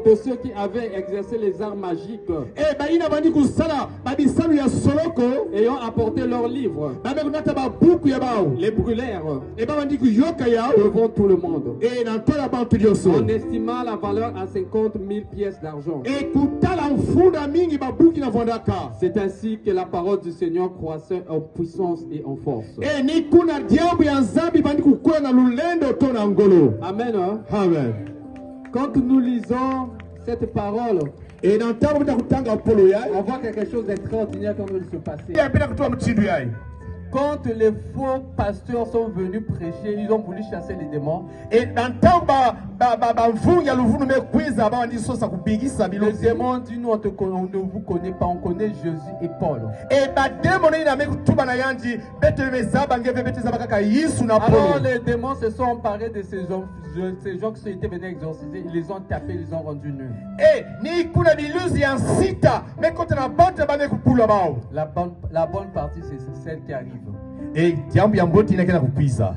de ceux qui avaient exercé les arts magiques, Et baina bandi kusala babisalu ya soloko. ayant apporté leurs livres, Babe kunata ba buku ya bao. les brûlèrent Et bandi kuyoka yao. devant tout le monde, Et dans tola bantu dioso. en estimant la valeur à 50 000 pièces d'argent. Et kutala mfunda mingi babuki na vondaka. C'est ainsi que la parole du Seigneur croissait en puissance et en force. Et ni kuna diabu ya nzambi bandi kukula na lulendo to na ngolo. Amen. Hein? Amen. Quand nous lisons cette parole, Et dans ta kutanga polo ya. on voit quelque chose d'extraordinaire qui vient de se passer. Ya pena kutoa mchindu ya. Quand les faux pasteurs sont venus prêcher, ils ont voulu chasser les démons. Et dans ta mvungi ya luvunu mekwiza bandi sosa kubigisa Les bilozi. démons disent nous on ne vous connaît pas, on connaît Jésus et Paul. Et bademo ina mekutuba na yanji bete mezaba ngeve bete zaba kaka Yesu na Alors Paulo. les démons se sont emparés de ces gens qui étaient venus exorciser, ils les ont tapés, ils les ont rendus nus. Eh ni kuna biluzi ya sita mekote na bote ba mekupula bao. La bonne partie, c'est celle qui arrive. Eh jambo ya mboti ina kena kupisa.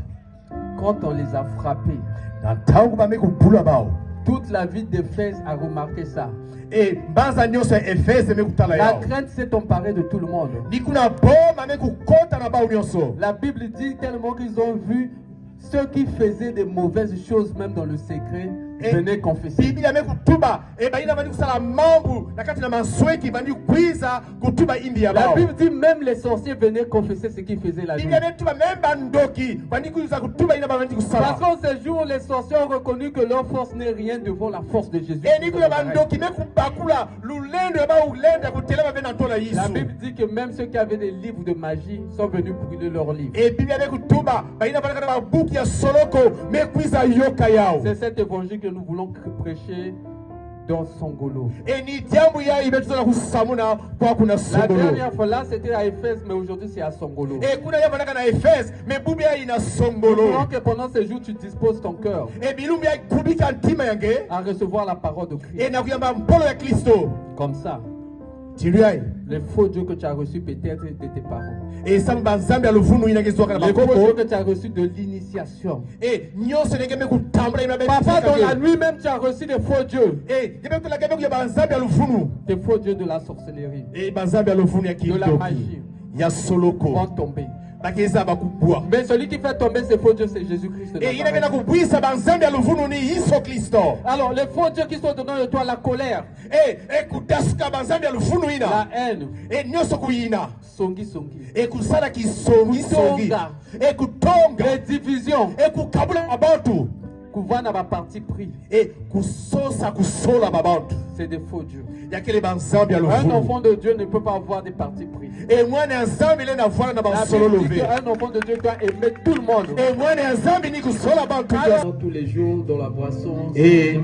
Quand on les a frappés, Na tangu ba mekupula bao. toute la ville d'Éphèse a remarqué ça. Eh mbanza nyoso Efese mekutala La yao. crainte s'est emparée de tout le monde. Ni kuna boma mekukota na bao nyoso. La Bible dit tellement qu'ils ont vu ceux qui faisaient des mauvaises choses, même dans le secret, venaient confesser. Biblia mekutuba e baina bandi kusala mambu na kati na masweki bandi kwiza kutuba India La bao. Bible dit même les sorciers venaient confesser ce qu'ils faisaient la nuit. Biblia metuba memba ndoki bandi kwiza kutuba ina bandi kusala. Parce qu'en ces jours, les sorciers ont reconnu que leur force n'est rien devant la force de Jésus. E niku ya bandoki mekubakula lulendo ya ba ulenda kutelema bena tola La Yesu. Bible dit que même ceux qui avaient des livres de magie sont venus brûler leurs livres. E Biblia mekutuba baina bana kana babuki ya soloko mekwiza yoka yao. C'est cet évangile que nous voulons prêcher dans Songolo. E ni jambo ya ibetuza kusamuna kwa kuna La songolo. dernière fois là, c'était à Éphèse, mais aujourd'hui c'est à Songolo. E kuna ya bana kana Efes me bubia ina Nous songolo. voulons que pendant ces jours, tu disposes ton cœur E bilumbi ya kubika ntima yange. à recevoir la parole de Christ. E na kuyamba mpolo ya Kristo. Comme ça, Tiluai. les faux dieux que tu as reçus peut-être de tes parents. E samba nzambe aluvunu inagezwa kana Les faux dieux bakoko. que tu as reçus de l'initiation. E nyose negeme kutambula ina Parfois dans la nuit même, tu as reçu des faux dieux. E gebe kula gebe kuya banzambe aluvunu. Des faux dieux de la sorcellerie, E banzambe aluvunu ya de la kindoki. magie, Ya soloko. vont tomber. Bakeza bakubwa. Mais celui qui fait tomber ces faux dieux, c'est Jésus-Christ. de E ina kena Nazareth. kubwisa banzambe aluvunu ni Yesu Kristo. Alors, les faux dieux qui sont dedans de toi, la colère, E kudasuka banzambe aluvunu la ina. haine, E nyose kuyina. songi songi, E kusala kisongi songi. Kutonga. E kutonga. les divisions, E kukabula abantu. kuvana ba parti pris, E kusosa kusola babantu. c'est des faux dieux. Yakele banzambe Un aluvunu. enfant de Dieu ne peut pas avoir des partis pris. E mwana ya nzambe ile navala na La basolo Bible dit love. qu'un enfant de Dieu doit aimer tout le monde. E mwana ya nzambe ni kusola bantu. Alors, tous les jours dans la boisson, E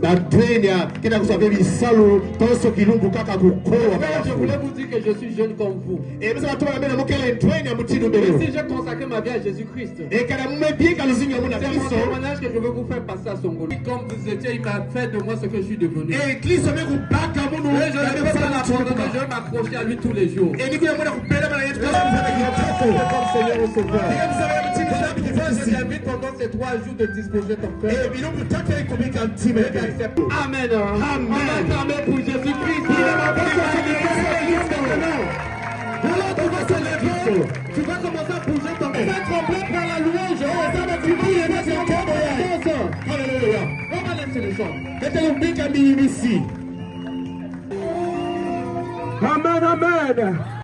batwenya kina kusave bisalu toso kilungu kaka kukoa. frère, je voulais vous dire que je suis jeune comme vous. E bisa watu wanabena mukele twenya mutino Et mbele. si j'ai consacré ma vie à Jésus-Christ, E kana mmepiga luzinyo muna c'est mon Kristo. témoignage que je veux vous faire passer à Songolo. Comme vous étiez, il m'a fait de moi ce que je suis devenu. Et E Kristo mekubaka munu. je ne peux pas l'abandonner, je vais m'accrocher à lui tous les jours. E niku ya mwana kupenda mara yetu kama Comme mfanya Seigneur et Sauveur. E bisa ya mtini shabi Je kifasi. t'invite pendant ces 3 jours de disposer ton cœur. E bilungu tatu ya ikubika ntime. Amen. On va acclamer pour Jésus-Christ. Tu vas commencer à bouger ton cœur. Fais trembler par la louange. Hallelujah. On va laisser les gens. Ete ubika mbilimisi. Amen, amen.